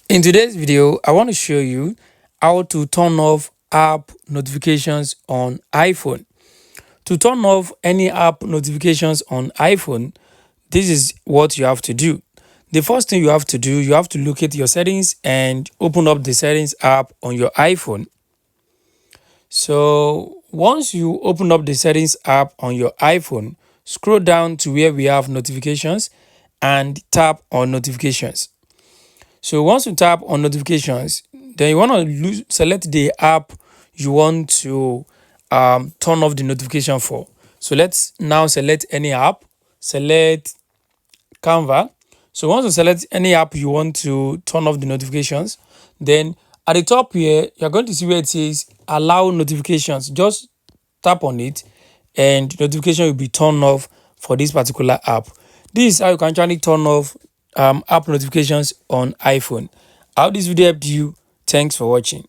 In today's video, I want to show you how to turn off app notifications on iPhone. To turn off any app notifications on iPhone, this is what you have to do. The first thing you have to do, you have to locate your settings and open up the settings app on your iPhone. So once you open up the settings app on your iPhone, scroll down to where we have notifications and tap on notifications. So once you tap on notifications, then you want to select the app you want to turn off the notification for. So let's now select any app, select Canva. So once you select any app you want to turn off the notifications, then at the top here, you're going to see where it says allow notifications. Just tap on it and notification will be turned off for this particular app. This is how you can actually turn off app notifications on iPhone. I hope this video helped you. Thanks for watching.